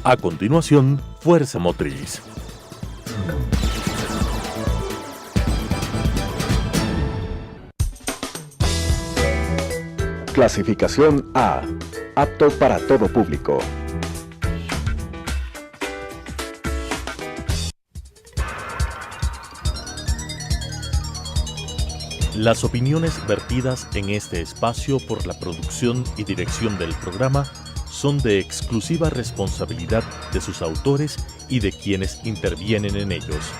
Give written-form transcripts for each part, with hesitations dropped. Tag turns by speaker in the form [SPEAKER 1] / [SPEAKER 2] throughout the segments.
[SPEAKER 1] A continuación, Fuerza Motriz.
[SPEAKER 2] Clasificación A. Apto para todo público.
[SPEAKER 1] Las opiniones vertidas en este espacio por la producción y dirección del programa son de exclusiva responsabilidad de sus autores y de quienes intervienen en ellos.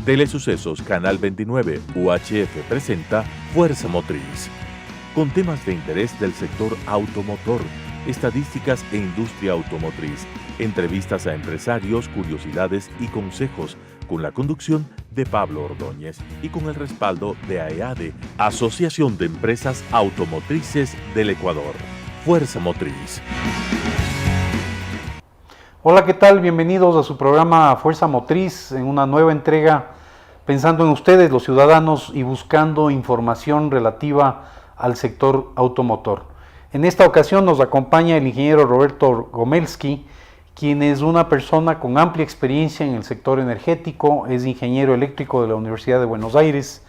[SPEAKER 1] Telesucesos Canal 29 UHF presenta Fuerza Motriz, con temas de interés del sector automotor, estadísticas e industria automotriz, entrevistas a empresarios, curiosidades y consejos, con la conducción de Pablo Ordóñez y con el respaldo de AEADE, Asociación de Empresas Automotrices del Ecuador. Fuerza Motriz.
[SPEAKER 3] Hola, ¿qué tal? Bienvenidos a su programa Fuerza Motriz, en una nueva entrega, pensando en ustedes, los ciudadanos, y buscando información relativa al sector automotor. En esta ocasión nos acompaña el ingeniero Roberto Gomelski, quien es una persona con amplia experiencia en el sector energético, es ingeniero eléctrico de la Universidad de Buenos Aires,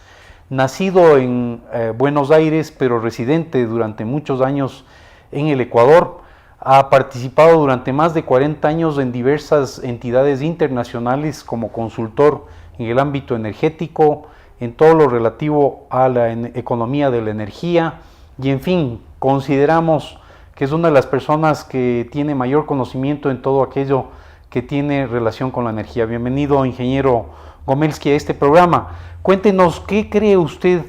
[SPEAKER 3] nacido en Buenos Aires, pero residente durante muchos años en el Ecuador. Ha participado durante más de 40 años en diversas entidades internacionales como consultor en el ámbito energético, en todo lo relativo a la economía de la energía, y en fin, consideramos que es una de las personas que tiene mayor conocimiento en todo aquello que tiene relación con la energía. Bienvenido, ingeniero Gomelski, a este programa. Cuéntenos, ¿qué cree usted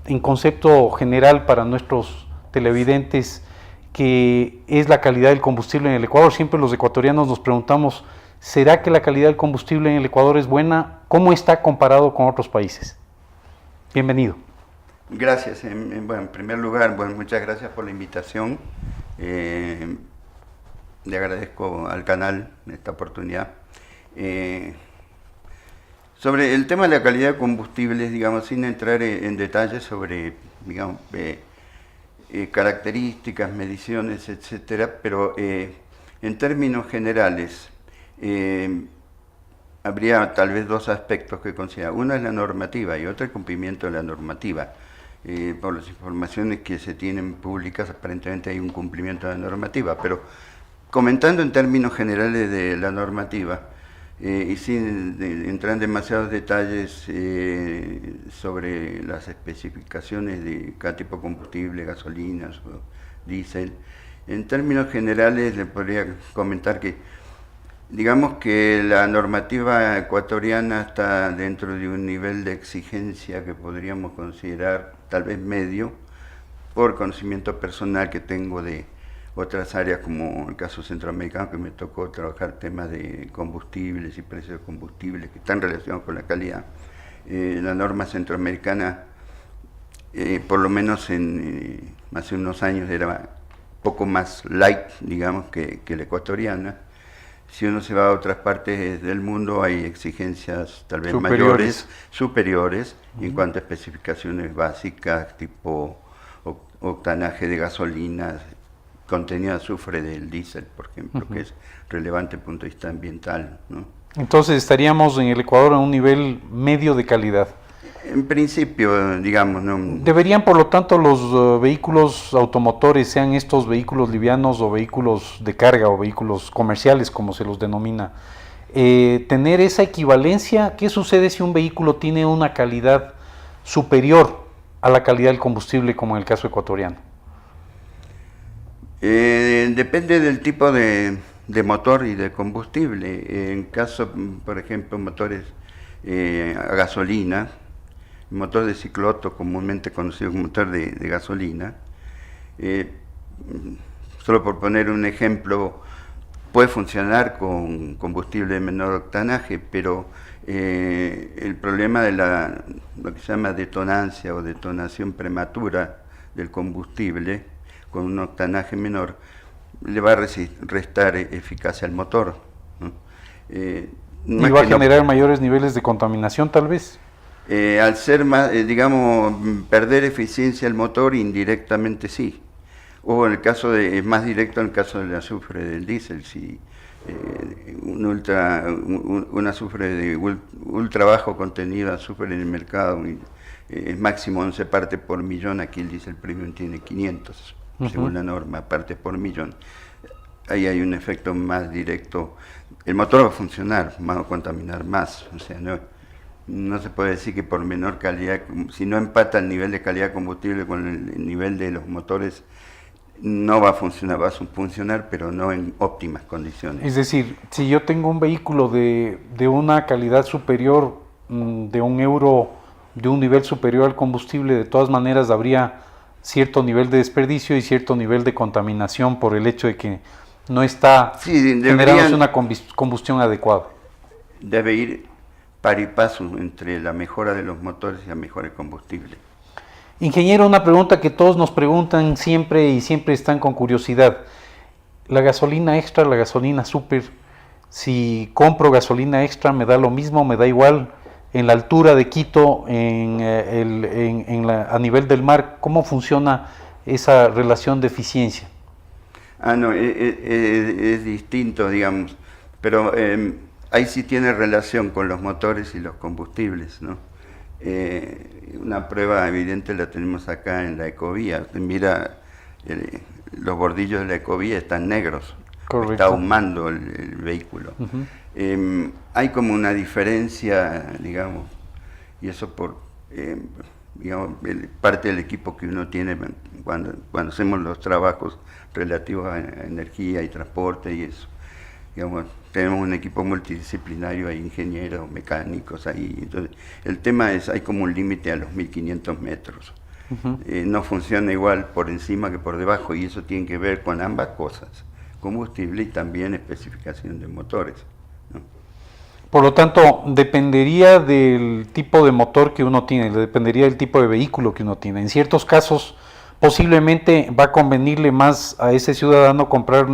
[SPEAKER 3] en concepto general para nuestros televidentes que es la calidad del combustible en el Ecuador? Siempre los ecuatorianos nos preguntamos, ¿será que la calidad del combustible en el Ecuador es buena? ¿Cómo está comparado con otros países? Bienvenido.
[SPEAKER 4] Gracias. En primer lugar, muchas gracias por la invitación. Le agradezco al canal esta oportunidad. Sobre el tema de la calidad de combustibles, digamos, sin entrar en detalles sobre, digamos, características, mediciones, etcétera, pero en términos generales, habría tal vez dos aspectos que considerar. Uno es la normativa y otro el cumplimiento de la normativa. Por las informaciones que se tienen públicas, aparentemente hay un cumplimiento de la normativa, pero comentando en términos generales de la normativa, y sin entrar en demasiados detalles sobre las especificaciones de cada tipo de combustible, gasolinas o diésel, en términos generales le podría comentar que, digamos que la normativa ecuatoriana está dentro de un nivel de exigencia que podríamos considerar tal vez medio, por conocimiento personal que tengo de otras áreas, como el caso centroamericano, que me tocó trabajar temas de combustibles y precios de combustibles que están relacionados con la calidad. La norma centroamericana, por lo menos hace unos años, era poco más light, digamos, que la ecuatoriana. Si uno se va a otras partes del mundo, hay exigencias tal vez superiores, en cuanto a especificaciones básicas, tipo octanaje de gasolinas, contenido de azufre del diésel, por ejemplo, que es relevante desde el punto de vista ambiental, ¿no?
[SPEAKER 3] Entonces estaríamos en el Ecuador a un nivel medio de calidad.
[SPEAKER 4] En principio, digamos, ¿no?
[SPEAKER 3] ¿Deberían, por lo tanto, los vehículos automotores, sean estos vehículos livianos o vehículos de carga o vehículos comerciales, como se los denomina, tener esa equivalencia? ¿Qué sucede si un vehículo tiene una calidad superior a la calidad del combustible, como en el caso ecuatoriano?
[SPEAKER 4] Depende del tipo de motor y de combustible. En caso, por ejemplo, motores a gasolina, motor de cicloauto, comúnmente conocido como motor de gasolina, solo por poner un ejemplo, puede funcionar con combustible de menor octanaje, pero el problema de lo que se llama detonancia o detonación prematura del combustible con un octanaje menor le va a restar eficacia al motor, ¿no?
[SPEAKER 3] ¿Y va a generar mayores niveles de contaminación tal vez?
[SPEAKER 4] Al ser más, digamos, perder eficiencia el motor, indirectamente sí. O en el caso es más directo en el caso del azufre del diésel, si un azufre de ultra bajo contenido de azufre en el mercado es máximo 11 partes por millón, aquí el diésel premium tiene 500, según la norma, partes por millón. Ahí hay un efecto más directo. El motor va a funcionar, va a contaminar más, o sea, no se puede decir que por menor calidad, si no empata el nivel de calidad de combustible con el nivel de los motores, no va a funcionar, va a funcionar, pero no en óptimas condiciones.
[SPEAKER 3] Es decir, si yo tengo un vehículo de una calidad superior, de un euro, de un nivel superior al combustible, de todas maneras habría cierto nivel de desperdicio y cierto nivel de contaminación por el hecho de que no está generándose una combustión adecuada.
[SPEAKER 4] Debe ir par y paso entre la mejora de los motores y la mejora del combustible.
[SPEAKER 3] Ingeniero, una pregunta que todos nos preguntan siempre y siempre están con curiosidad. La gasolina extra, la gasolina super, si compro gasolina extra, ¿me da lo mismo, me da igual? En la altura de Quito, a nivel del mar, ¿cómo funciona esa relación de eficiencia?
[SPEAKER 4] No, es distinto, digamos, pero ahí sí tiene relación con los motores y los combustibles, ¿no? Una prueba evidente la tenemos acá en la ecovía. Usted mira, los bordillos de la ecovía están negros. Correcto. Está ahumando el vehículo. Hay como una diferencia, digamos, y eso por, digamos, parte del equipo que uno tiene cuando hacemos los trabajos relativos a energía y transporte y eso. Digamos, tenemos un equipo multidisciplinario, hay ingenieros, mecánicos ahí. Entonces, el tema es, hay como un límite a los 1500 metros. No funciona igual por encima que por debajo, y eso tiene que ver con ambas cosas, combustible y también especificación de motores, ¿no?
[SPEAKER 3] Por lo tanto, dependería del tipo de motor que uno tiene, dependería del tipo de vehículo que uno tiene. En ciertos casos, posiblemente va a convenirle más a ese ciudadano comprar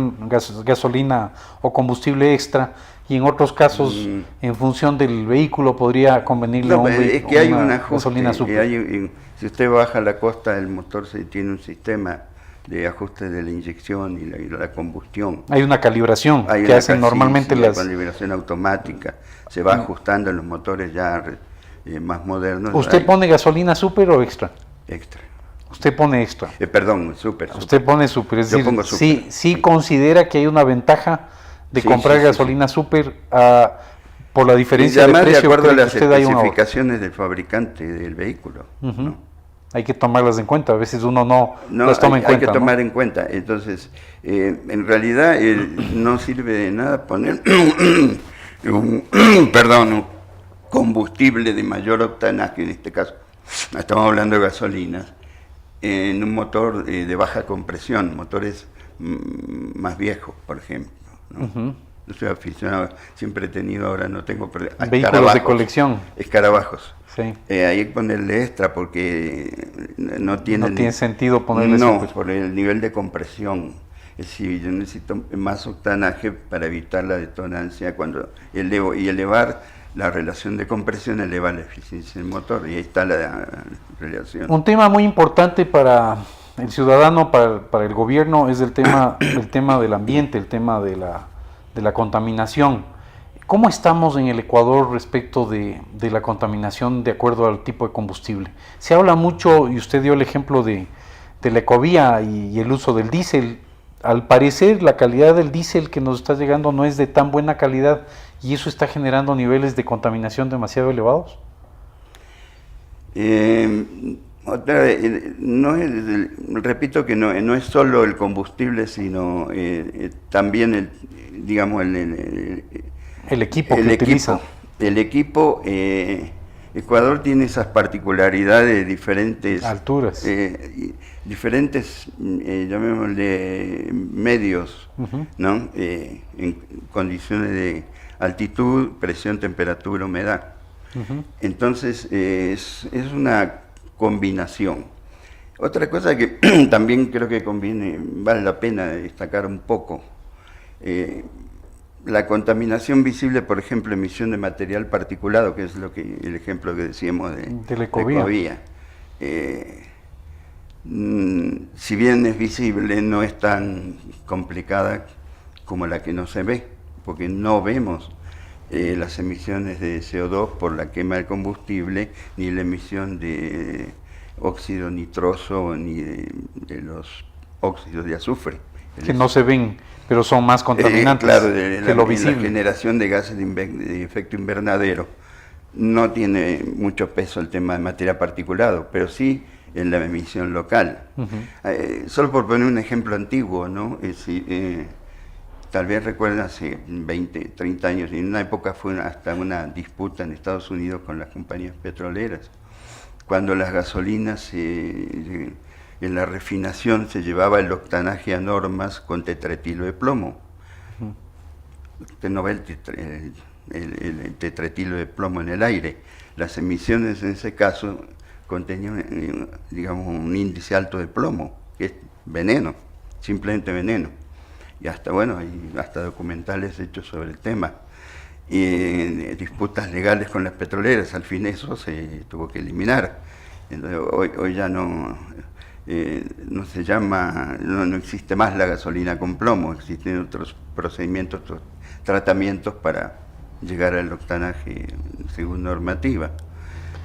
[SPEAKER 3] gasolina o combustible extra, y en otros casos, en función del vehículo, podría convenirle
[SPEAKER 4] es que hay un ajuste,
[SPEAKER 3] gasolina super.
[SPEAKER 4] Si usted baja la costa del motor, se tiene un sistema de ajuste de la inyección y la combustión.
[SPEAKER 3] Hay una calibración que hacen normalmente las...
[SPEAKER 4] calibración automática, se va ajustando en los motores ya más modernos.
[SPEAKER 3] ¿Usted pone gasolina super o extra?
[SPEAKER 4] Extra.
[SPEAKER 3] Usted pone extra.
[SPEAKER 4] Perdón, super.
[SPEAKER 3] Usted pone super, es decir,
[SPEAKER 4] pongo super.
[SPEAKER 3] Sí considera que hay una ventaja de comprar gasolina super por la diferencia de precio.
[SPEAKER 4] De acuerdo a las especificaciones del fabricante del vehículo, ¿no?
[SPEAKER 3] Hay que tomarlas en cuenta, a veces uno no las toma en cuenta.
[SPEAKER 4] Hay que tomar en cuenta. Entonces, en realidad no sirve de nada poner un combustible de mayor octanaje, en este caso, estamos hablando de gasolinas, en un motor de baja compresión, motores más viejos, por ejemplo, ¿no? Yo soy aficionado, siempre he tenido, ahora no tengo...
[SPEAKER 3] Vehículos de colección.
[SPEAKER 4] Escarabajos.
[SPEAKER 3] Sí.
[SPEAKER 4] Hay que ponerle extra porque no tiene
[SPEAKER 3] sentido ponerle
[SPEAKER 4] super. Por el nivel de compresión. Es decir, yo necesito más octanaje para evitar la detonancia cuando elevo, y elevar la relación de compresión eleva la eficiencia del motor, y ahí está la relación.
[SPEAKER 3] Un tema muy importante para el ciudadano, para el gobierno, es el tema del ambiente, el tema de la contaminación. ¿Cómo estamos en el Ecuador respecto de la contaminación de acuerdo al tipo de combustible? Se habla mucho, y usted dio el ejemplo de la ecovía y el uso del diésel. Al parecer, la calidad del diésel que nos está llegando no es de tan buena calidad, y eso está generando niveles de contaminación demasiado elevados.
[SPEAKER 4] Otra vez, repito que no es solo el combustible, sino también
[SPEAKER 3] el equipo que utiliza.
[SPEAKER 4] El equipo, Ecuador tiene esas particularidades de diferentes
[SPEAKER 3] alturas,
[SPEAKER 4] diferentes, llamémosle, medios, ¿no? En condiciones de altitud, presión, temperatura, humedad. Entonces es una combinación. Otra cosa que también creo que vale la pena destacar un poco, la contaminación visible, por ejemplo, emisión de material particulado, que es el ejemplo que decíamos de la ecovía. si bien es visible, no es tan complicada como la que no se ve, porque no vemos las emisiones de CO2 por la quema del combustible, ni la emisión de óxido nitroso, ni de los óxidos de azufre.
[SPEAKER 3] Que no se ven, pero son más contaminantes
[SPEAKER 4] claro,
[SPEAKER 3] que lo visible.
[SPEAKER 4] La generación de gases de efecto invernadero no tiene mucho peso el tema de materia particulada, pero sí en la emisión local. Solo por poner un ejemplo antiguo, ¿no? Tal vez recuerdan hace 20, 30 años, en una época fue hasta una disputa en Estados Unidos con las compañías petroleras, cuando las gasolinas en la refinación se llevaba el octanaje a normas con tetretilo de plomo. Usted no ve el tetretilo de plomo en el aire. Las emisiones en ese caso contenían, digamos, un índice alto de plomo, que es veneno, simplemente veneno. Y hasta, bueno, hay hasta documentales hechos sobre el tema. Y disputas legales con las petroleras, al fin eso se tuvo que eliminar. Entonces, hoy ya no se llama, no existe más la gasolina con plomo, existen otros procedimientos, otros tratamientos para llegar al octanaje según normativa.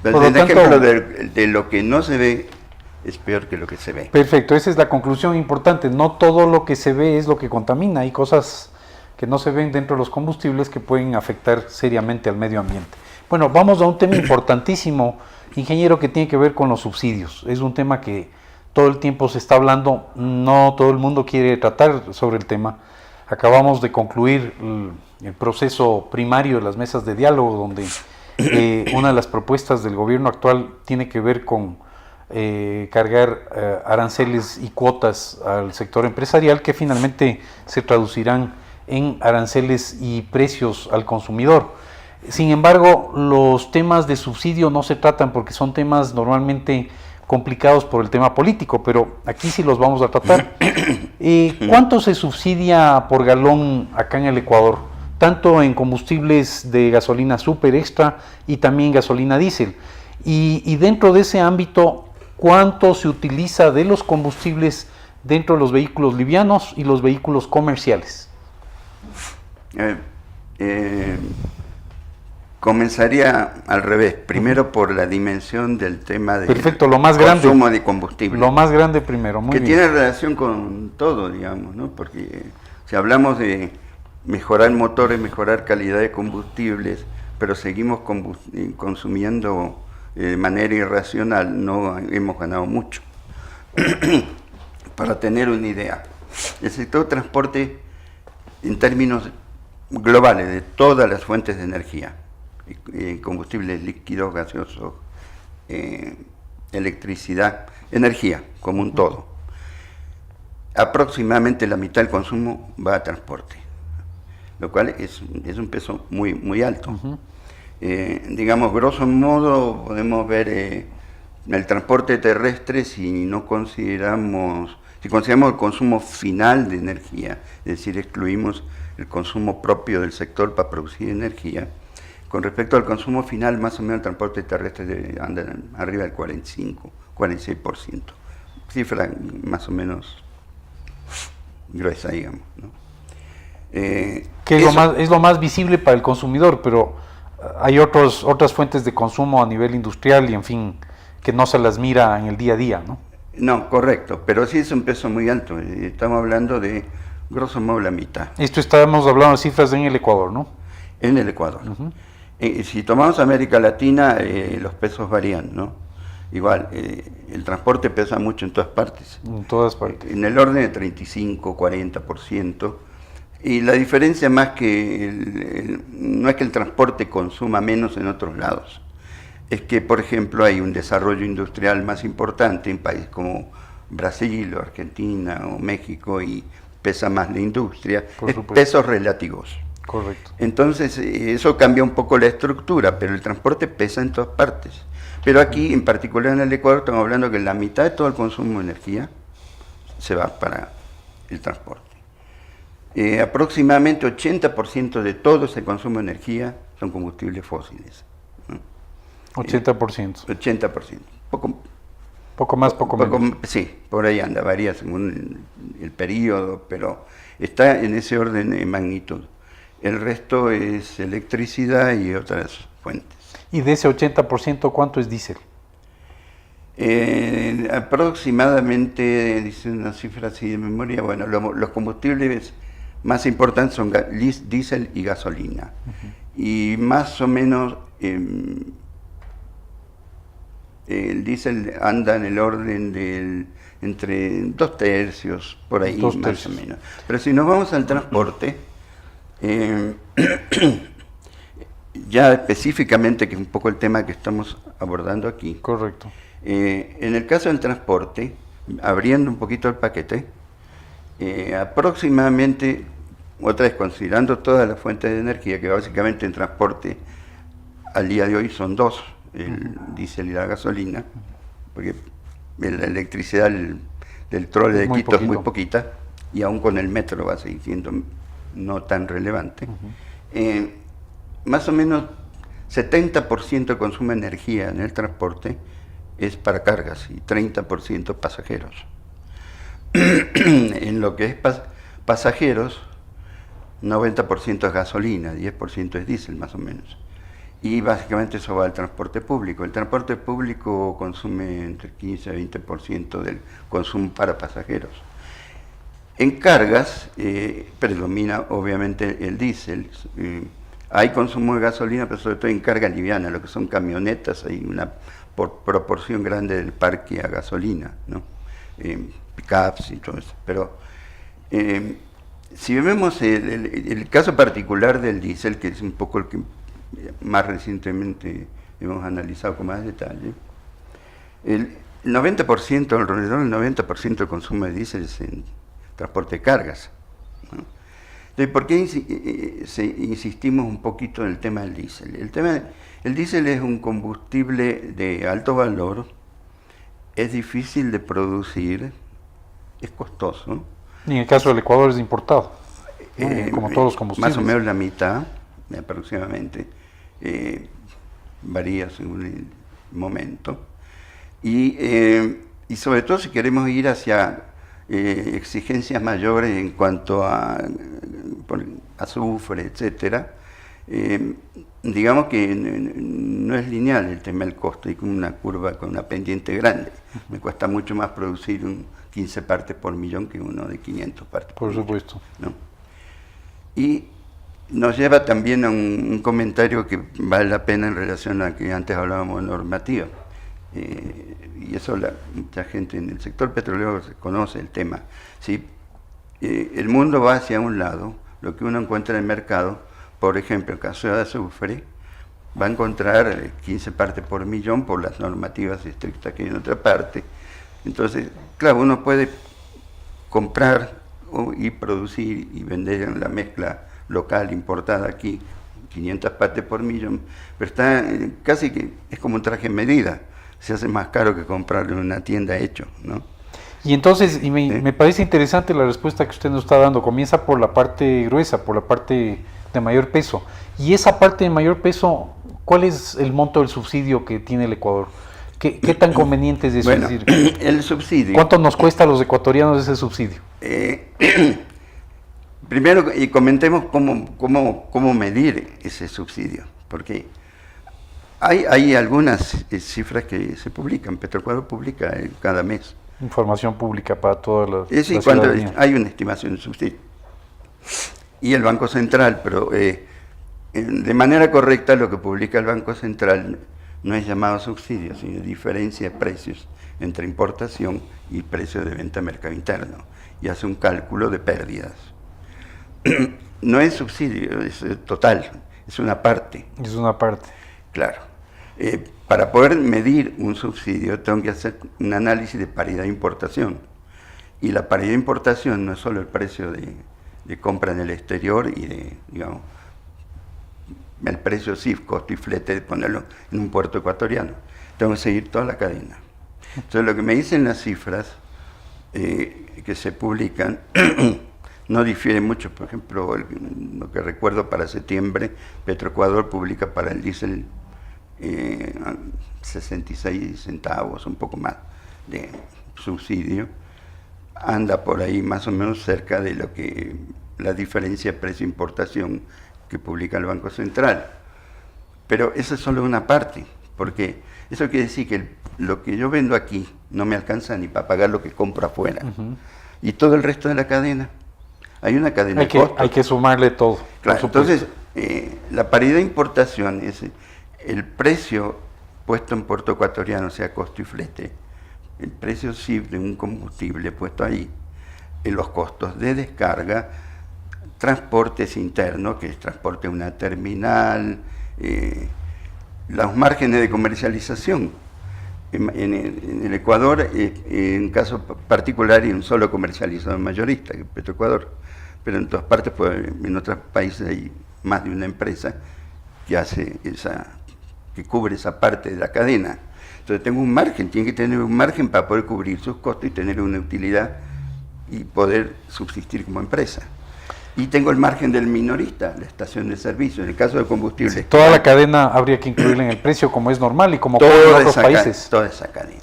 [SPEAKER 4] Entonces, el ejemplo de lo que no se ve es peor que lo que se ve.
[SPEAKER 3] Perfecto, esa es la conclusión importante. No todo lo que se ve es lo que contamina. Hay cosas que no se ven dentro de los combustibles que pueden afectar seriamente al medio ambiente. Bueno, vamos a un tema importantísimo, ingeniero, que tiene que ver con los subsidios. Es un tema que todo el tiempo se está hablando, no todo el mundo quiere tratar sobre el tema. Acabamos de concluir el proceso primario de las mesas de diálogo, donde una de las propuestas del gobierno actual tiene que ver con cargar aranceles y cuotas al sector empresarial, que finalmente se traducirán en aranceles y precios al consumidor. Sin embargo, los temas de subsidio no se tratan porque son temas normalmente complicados por el tema político, pero aquí sí los vamos a tratar. ¿Cuánto se subsidia por galón acá en el Ecuador? Tanto en combustibles de gasolina super extra y también gasolina diésel. Y dentro de ese ámbito, ¿cuánto se utiliza de los combustibles dentro de los vehículos livianos y los vehículos comerciales?
[SPEAKER 4] Comenzaría al revés. Primero por la dimensión del tema del
[SPEAKER 3] consumo
[SPEAKER 4] de combustible.
[SPEAKER 3] Lo más grande primero, muy bien.
[SPEAKER 4] Que tiene relación con todo, digamos, ¿no? Porque si hablamos de mejorar motores, mejorar calidad de combustibles, pero seguimos consumiendo de manera irracional, no hemos ganado mucho. Para tener una idea, el sector transporte, en términos globales de todas las fuentes de energía, combustibles líquidos, gaseosos, electricidad, energía como un todo, aproximadamente la mitad del consumo va a transporte, lo cual es un peso muy, muy alto. Digamos, grosso modo, podemos ver el transporte terrestre si consideramos el consumo final de energía, es decir, excluimos el consumo propio del sector para producir energía. Con respecto al consumo final, más o menos el transporte terrestre anda arriba del 45, 46%. Cifra más o menos gruesa, digamos, ¿no?
[SPEAKER 3] Que es lo más visible para el consumidor, pero hay otras fuentes de consumo a nivel industrial y, en fin, que no se las mira en el día a día, ¿no?
[SPEAKER 4] No, correcto, pero sí es un peso muy alto. Estamos hablando de, grosso modo, la mitad.
[SPEAKER 3] Esto estamos hablando de cifras en el Ecuador, ¿no?
[SPEAKER 4] En el Ecuador. Si tomamos América Latina, los pesos varían, ¿no? Igual, el transporte pesa mucho en todas partes.
[SPEAKER 3] En todas partes.
[SPEAKER 4] En el orden de 35, 40%. Y la diferencia más que no es que el transporte consuma menos en otros lados, es que, por ejemplo, hay un desarrollo industrial más importante en países como Brasil o Argentina o México y pesa más la industria, pesos relativos.
[SPEAKER 3] Correcto.
[SPEAKER 4] Entonces, eso cambia un poco la estructura, pero el transporte pesa en todas partes. Pero aquí, en particular en el Ecuador, estamos hablando que la mitad de todo el consumo de energía se va para el transporte. Aproximadamente 80% de todo ese consumo de energía son combustibles fósiles, ¿no?
[SPEAKER 3] 80%.
[SPEAKER 4] 80%.
[SPEAKER 3] Poco más, poco menos.
[SPEAKER 4] Sí, por ahí anda, varía según el periodo, pero está en ese orden de magnitud. El resto es electricidad y otras fuentes.
[SPEAKER 3] Y de ese 80%, ¿cuánto es diésel?
[SPEAKER 4] Aproximadamente, dice una cifra así de memoria, bueno, los combustibles más importantes son diésel y gasolina. Y más o menos el diésel anda en el orden entre 2/3, por ahí, más o menos. Pero si nos vamos al transporte, ya específicamente, que es un poco el tema que estamos abordando aquí.
[SPEAKER 3] Correcto.
[SPEAKER 4] En el caso del transporte, abriendo un poquito el paquete, aproximadamente, otra vez considerando todas las fuentes de energía, que básicamente en transporte al día de hoy son dos, el diésel y la gasolina, porque la electricidad del trole de Quito es muy poquita, y aún con el metro va a seguir siendo no tan relevante. Más o menos 70% de consumo de energía en el transporte es para cargas y 30% pasajeros. En lo que es pasajeros, 90% es gasolina, 10% es diésel más o menos. Y básicamente eso va al transporte público. El transporte público consume entre 15 a 20% del consumo para pasajeros. En cargas predomina obviamente el diésel. Hay consumo de gasolina, pero sobre todo en carga liviana, lo que son camionetas, hay una proporción grande del parque a gasolina, ¿no? Pickups y todo eso. Pero si vemos el caso particular del diésel, que es un poco el que más recientemente hemos analizado con más detalle, el 90%, alrededor del 90% del consumo de diésel es en transporte de cargas, ¿no? Entonces, ¿por qué insistimos un poquito en el tema del diésel? El diésel es un combustible de alto valor, es difícil de producir, es costoso.
[SPEAKER 3] Y en el caso del Ecuador es importado, ¿no? Como todos los combustibles.
[SPEAKER 4] Más o menos la mitad, aproximadamente, varía según el momento. Y sobre todo si queremos ir hacia exigencias mayores en cuanto a azufre, etcétera, digamos que no es lineal el tema del costo, hay como una curva con una pendiente grande. Me cuesta mucho más producir un 15 partes por millón que uno de 500 partes por millón. Por supuesto. ¿No? Y nos lleva también a un comentario que vale la pena en relación a que antes hablábamos de normativa. Y eso mucha gente en el sector petrolero conoce el tema. ¿Sí? El mundo va hacia un lado, lo que uno encuentra en el mercado, por ejemplo, en caso de azufre, va a encontrar 15 partes por millón por las normativas estrictas que hay en otra parte. Entonces, claro, uno puede comprar y producir y vender en la mezcla local importada aquí 500 partes por millón, pero está casi que es como un traje en medida, se hace más caro que comprarlo en una tienda hecho, ¿no?
[SPEAKER 3] Y entonces, me parece interesante la respuesta que usted nos está dando. Comienza por la parte gruesa, por la parte de mayor peso. Y esa parte de mayor peso, ¿cuál es el monto del subsidio que tiene el Ecuador? ¿Qué tan conveniente es eso?
[SPEAKER 4] Bueno,
[SPEAKER 3] es decir,
[SPEAKER 4] el subsidio.
[SPEAKER 3] ¿cuánto nos cuesta a los ecuatorianos ese subsidio?
[SPEAKER 4] Primero, y comentemos cómo medir ese subsidio, porque hay algunas cifras que se publican. Petroecuador publica cada mes.
[SPEAKER 3] Información pública para todas las
[SPEAKER 4] sí, cuando hay una estimación de subsidio. Y el Banco Central, pero de manera correcta lo que publica el Banco Central no es llamado subsidio, sino diferencia de precios entre importación y precio de venta a mercado interno, y hace un cálculo de pérdidas. No es subsidio, es total, es una parte.
[SPEAKER 3] Es una parte.
[SPEAKER 4] Claro. Para poder medir un subsidio tengo que hacer un análisis de paridad de importación. Y la paridad de importación no es solo el precio de compra en el exterior y digamos, el precio sí, costo y flete de ponerlo en un puerto ecuatoriano. Tengo que seguir toda la cadena. Entonces lo que me dicen las cifras que se publican no difiere mucho. Por ejemplo, lo que recuerdo para septiembre, Petroecuador publica para el diésel 66 centavos, un poco más, de subsidio anda por ahí más o menos cerca de lo que la diferencia precio-importación que publica el Banco Central. Pero esa es solo una parte, porque eso quiere decir que lo que yo vendo aquí no me alcanza ni para pagar lo que compro afuera. Y todo el resto de la cadena. Hay una cadena de costos.
[SPEAKER 3] Hay que sumarle todo.
[SPEAKER 4] Claro, entonces, la paridad de importación es el precio puesto en puerto ecuatoriano, o sea, costo y flete, el precio CIF de un combustible puesto ahí, los costos de descarga, transportes internos, que es transporte a una terminal, los márgenes de comercialización. En el Ecuador, en caso particular, hay un solo comercializador mayorista, que es Petroecuador, pero en todas partes, en otros países hay más de una empresa que hace que cubre esa parte de la cadena. Entonces tengo un margen, tiene que tener un margen para poder cubrir sus costos y tener una utilidad y poder subsistir como empresa. Y tengo el margen del minorista, la estación de servicio, en el caso de combustible.
[SPEAKER 3] Sí, toda la cadena habría que incluirla en el precio como es normal y como ocurre en otros países.
[SPEAKER 4] Toda esa cadena.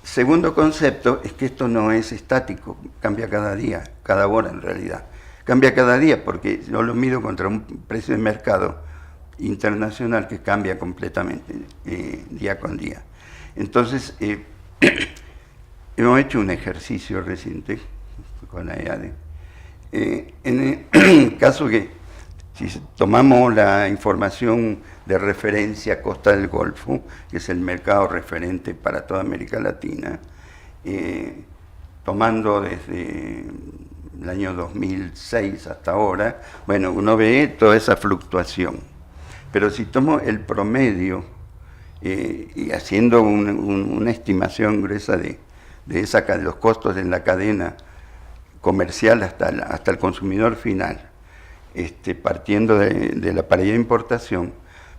[SPEAKER 4] Segundo concepto es que esto no es estático, cambia cada día, cada hora en realidad. Cambia cada día porque yo lo mido contra un precio de mercado internacional que cambia completamente día con día. Entonces, hemos hecho un ejercicio reciente con la EADE. En el caso que, si tomamos la información de referencia Costa del Golfo, que es el mercado referente para toda América Latina, tomando desde el año 2006 hasta ahora, bueno, uno ve toda esa fluctuación. Pero si tomo el promedio y haciendo una estimación gruesa de los costos en la cadena comercial hasta el consumidor final, partiendo de la paridad de importación,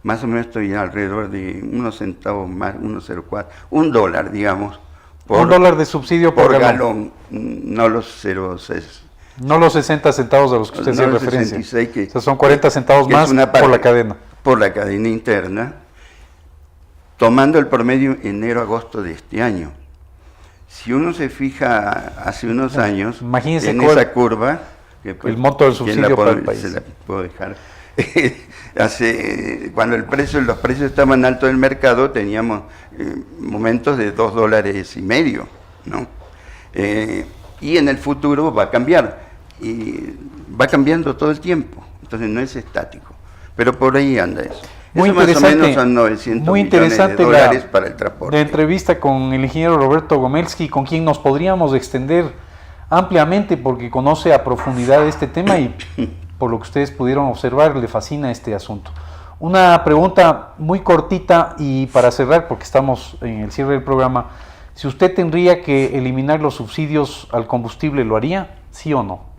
[SPEAKER 4] más o menos estoy alrededor de unos centavos más, 1,04, $1, digamos.
[SPEAKER 3] $1 de subsidio por
[SPEAKER 4] galón, no los 0,6.
[SPEAKER 3] No los 60 centavos de los que usted hace referencia.
[SPEAKER 4] 66,
[SPEAKER 3] o sea, son 40 centavos más por la cadena.
[SPEAKER 4] Por la cadena interna, tomando el promedio enero-agosto de este año. Si uno se fija hace unos años,
[SPEAKER 3] imagínese
[SPEAKER 4] en esa curva, que
[SPEAKER 3] el monto del subsidio para el país.
[SPEAKER 4] Se la puedo dejar. Cuando los precios estaban altos del mercado, teníamos momentos de $2.50, ¿no? Y en el futuro va a cambiar, y va cambiando todo el tiempo, entonces no es estático, pero por ahí anda eso.
[SPEAKER 3] Muy
[SPEAKER 4] eso más o menos son 900 millones de dólares para el transporte.
[SPEAKER 3] La entrevista con el ingeniero Roberto Gomelski, con quien nos podríamos extender ampliamente porque conoce a profundidad este tema y por lo que ustedes pudieron observar le fascina este asunto. Una pregunta muy cortita y para cerrar, porque estamos en el cierre del programa, si usted tendría que eliminar los subsidios al combustible, ¿lo haría? ¿Sí o no?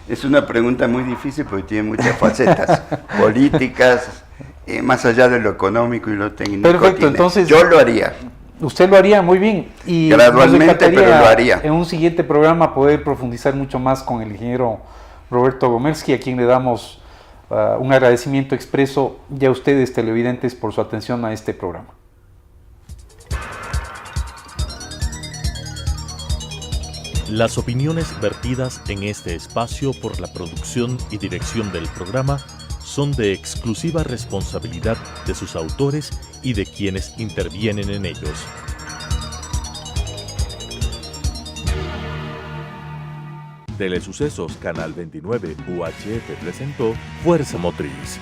[SPEAKER 4] Es una pregunta muy difícil porque tiene muchas facetas políticas, más allá de lo económico y lo técnico.
[SPEAKER 3] Perfecto, entonces
[SPEAKER 4] yo lo haría.
[SPEAKER 3] Usted lo haría muy bien y
[SPEAKER 4] gradualmente, pero lo haría.
[SPEAKER 3] En un siguiente programa poder profundizar mucho más con el ingeniero Roberto Gomelski, a quien le damos un agradecimiento expreso y a ustedes televidentes por su atención a este programa.
[SPEAKER 1] Las opiniones vertidas en este espacio por la producción y dirección del programa son de exclusiva responsabilidad de sus autores y de quienes intervienen en ellos. Telesucesos Canal 29 UHF presentó Fuerza Motriz,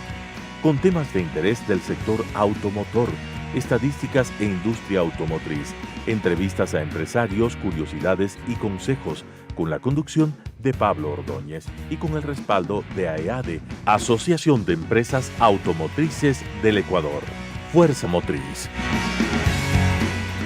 [SPEAKER 1] con temas de interés del sector automotor, estadísticas e industria automotriz, entrevistas a empresarios, curiosidades y consejos, con la conducción de Pablo Ordóñez y con el respaldo de AEADE, Asociación de Empresas Automotrices del Ecuador. Fuerza Motriz.